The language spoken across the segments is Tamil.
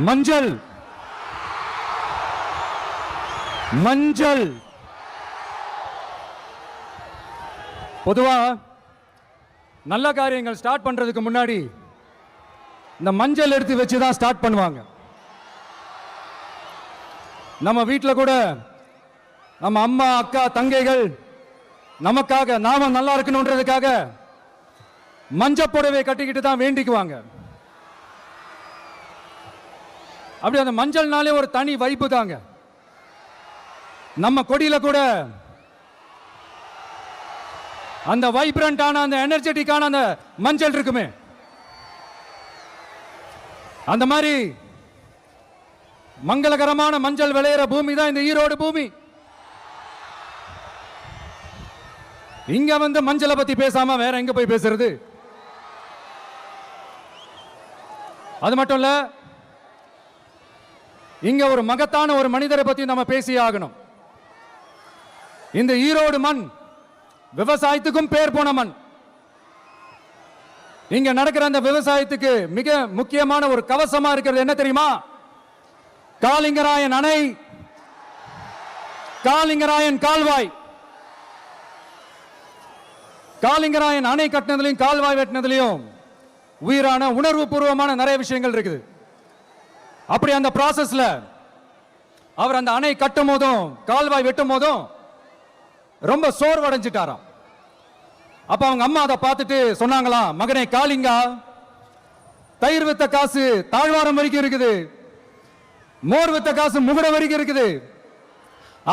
மஞ்சள் மஞ்சள் பொதுவா நல்ல காரியங்கள் ஸ்டார்ட் பண்றதுக்கு முன்னாடி இந்த மஞ்சள் எடுத்து வச்சு தான் ஸ்டார்ட் பண்ணுவாங்க. நம்ம வீட்டில் கூட நம்ம அம்மா அக்கா தங்கைகள் நமக்காக நாம நல்லா இருக்கணும்ன்றதுக்காக மஞ்சள் புடவை கட்டிக்கிட்டு தான் வேண்டிக்குவாங்க. அப்படி அந்த மஞ்சள்னாலே ஒரு தனி வைப்பு தாங்க. நம்ம கொடியில கூட அந்த வைப்ரண்டான அந்த எனர்ஜெட்டிக்கான அந்த மஞ்சள் இருக்குமே. அந்த மாதிரி மங்களகரமான மஞ்சள் விளையிற பூமி தான் இந்த ஈரோடு பூமி. இங்க வந்து மஞ்சளை பத்தி பேசாம வேற எங்க போய் பேசுறது? அது மட்டும் இல்ல, இங்க ஒரு மகத்தான ஒரு மனிதரை பத்தி நம்ம பேசியே ஆகணும். இந்த ஈரோடு மண் விவசாயத்துக்கும் பேர் போன மண். இங்க நடக்கிற அந்த விவசாயத்துக்கு மிக முக்கியமான ஒரு கவசமா இருக்கிறது என்ன தெரியுமா? காளிங்கராயன் அணை, காளிங்கராயன் கால்வாய். காளிங்கராயன் அணை கட்டினதுலையும் கால்வாய் வெட்டினதுலையும் உயிரான உணர்வு பூர்வமான நிறைய விஷயங்கள் இருக்குது. அப்படி அந்த ப்ராசஸ்ல அவர் அந்த அணை கட்டும் போதும் கால்வாய் வெட்டும் போதும் ரொம்ப சோர்வடைஞ்சிட்டாராம். அப்ப அவங்க அம்மா அதை பார்த்துட்டு சொன்னாங்களாம், மகனே காளிங்கா, தயிர் வித்த காசு தாழ்வாரம் வரைக்கும் இருக்குது, மோர் வித்த காசு முகுட வரைக்கும் இருக்குது,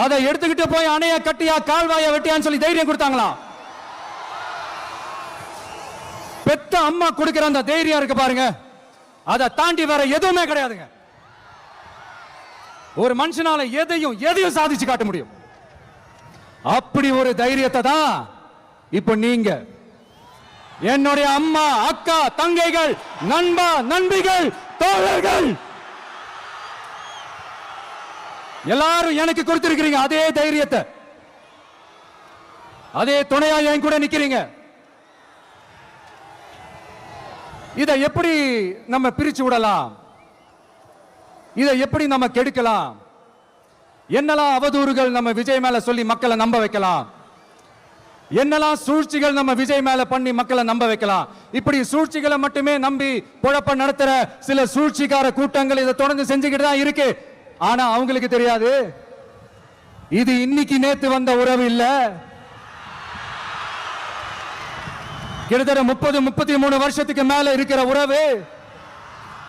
அதை எடுத்துக்கிட்டு போய் அணைய கட்டியா கால்வாய வெட்டியான்னு சொல்லி தைரியம் கொடுத்தாங்களாம். பெத்த அம்மா கொடுக்கிற அந்த தைரியம் இருக்கு பாருங்க, அதை தாண்டி வேற எதுவுமே கிடையாதுங்க. ஒரு மனுஷனால எதையும் சாதிச்சு காட்ட முடியும். அப்படி ஒரு தைரியத்தை தான் இப்ப நீங்க என்னுடைய அம்மா அக்கா தங்கைகள் நண்பா நண்பிகள் தோழர்கள் எல்லாரும் எனக்கு கொடுத்திருக்கிறீங்க. அதே தைரியத்தை, அதே துணையா என் கூட நிக்கிறீங்க. இதை எப்படி நம்ம பிரிச்சு விடலாம்? இதை எப்படி நம்ம கெடுக்கலாம்? என்னெல்லாம் அவதூறுகள் நம்ம விஜய் மேல சொல்லி மக்களை நம்ப வைக்கலாம்? என்னெல்லாம் சூழ்ச்சிகள் நம்ம விஜய் மேல பண்ணி மக்களை நம்ப வைக்கலாம்? இப்படி சூழ்ச்சிகளை மட்டுமே நம்பி குழப்ப நடத்துற சில சூழ்ச்சிக்கார கூட்டங்கள் இதை தொடர்ந்து செஞ்சுக்கிட்டு தான் இருக்கு. ஆனா அவங்களுக்கு தெரியாது, இது இன்னைக்கு நேத்து வந்த உறவு இல்ல. கிட்டத்தட்ட 30-33 வருஷத்துக்கு மேல இருக்கிற உறவு.